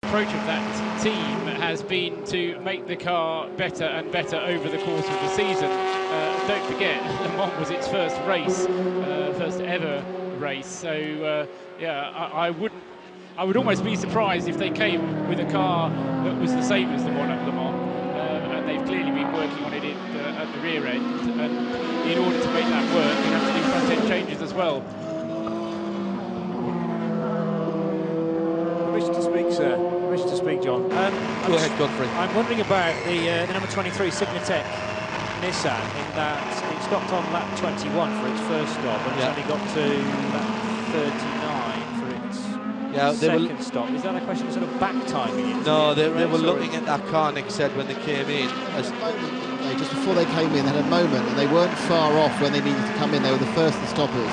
approach of that team has been to make the car better and better over the course of the season. Don't forget, Le Mans was its first race, first ever race. So yeah, I would almost be surprised if they came with a car that was the same as the one at Le Mans. And they've clearly been working on it at the rear end. And in order to make that work, you have to do front end changes as well. Permission to speak, sir. Permission to speak, John. Go ahead, Godfrey. I'm wondering about the number 23 Signatech Nissan, in that it stopped on lap 21 for its first stop, and it's only got to lap 39 for its second stop. Is that a question of sort of back timing? No, they were looking at that car, Nick said, when they came in. Just before they came in, they had a moment, and they weren't far off when they needed to come in. They were the first of the stoppers.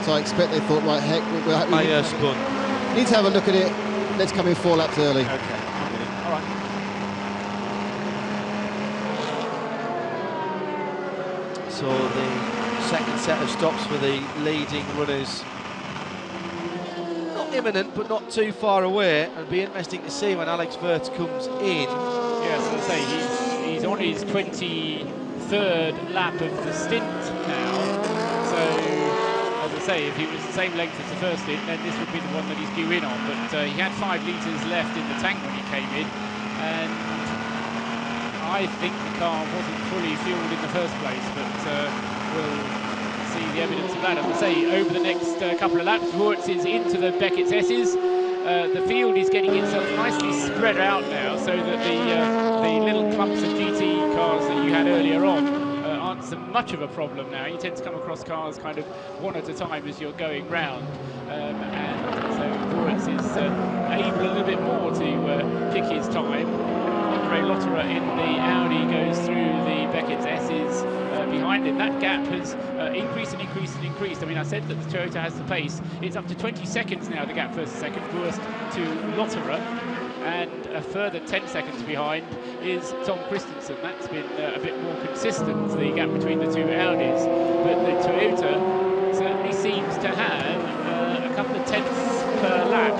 So I expect they thought, right, heck, my spun. Need to have a look at it. Let's come in 4 laps early. Okay, all right. So the second set of stops for the leading runners, not imminent, but not too far away. It'll be interesting to see when Alex Wirtz comes in. Yes, as I say, he's on his 23rd lap of the stint now. So, as I say, if he was the same length as the first stint, then this would be the one that he's due in on. But he had 5 litres left in the tank when he came in, and I think the car wasn't fully fueled in the first place, but we'll see the evidence of that. As I say, over the next couple of laps, Wirtz is into the Beckett's S's. The field is getting itself nicely spread out now, so that the little clumps of GT cars that you had earlier on aren't so much of a problem now. You tend to come across cars kind of one at a time as you're going round, and so Wirtz is able a little bit more to pick his time. Andre Lotterer in the Audi goes through the Beckett's S's behind him. That gap has increased and increased and increased. I mean, I said that the Toyota has the pace. It's up to 20 seconds now, the gap first to second, Wirtz to Lotterer, and a further 10 seconds behind is Tom Christensen. That's been a bit more consistent, the gap between the two Audis, but the Toyota certainly seems to have a couple of tenths per lap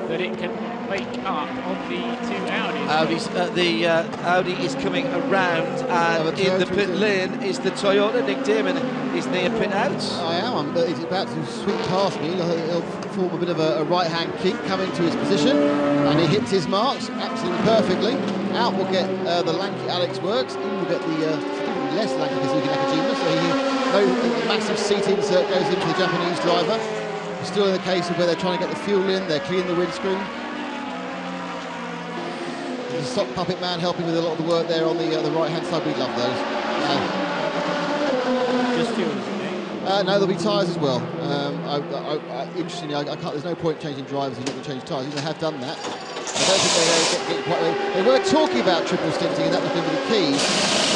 that it can make up on the two Audis. The Audi is coming around, and in the pit lane is the Toyota. Nick Damon is near pit out. I am, but he's about to sweep past me. He'll form a bit of a right-hand kick, come into his position, and he hits his marks absolutely perfectly. Out will get the lanky Alex Wirtz. In will get the less lanky Kazuki Nakajima, so a massive seat insert goes into the Japanese driver. Still in the case of where they're trying to get the fuel in, they're cleaning the windscreen. There's a sock puppet man helping with a lot of the work there on the right-hand side. We love those. Just fuel, isn't it? No, there'll be tyres as well. Interestingly, I can't. There's no point changing drivers if you're not going to change tyres. Even they have done that. I don't think they get quite. They were talking about triple stinting, and that was going to be the key.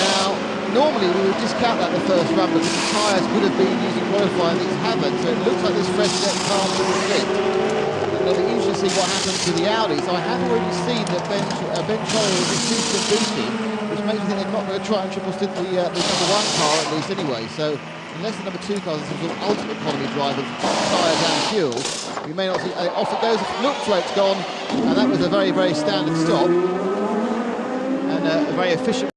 Now, normally we would discount that in the first run because the tyres would have been used in qualifying. These haven't, so it looks like this fresh net car triple stint. It'll be interesting to see what happens to the Audi. So I have already seen that Ben Troll has received some boosting, which makes me think they're not going to try and triple stint the number 1 car at least anyway. So unless the number 2 car is some sort of ultimate economy driver, tyres and fuel, we may not see. Off it goes. Looks like it's gone, and that was a very, very standard stop and a very efficient.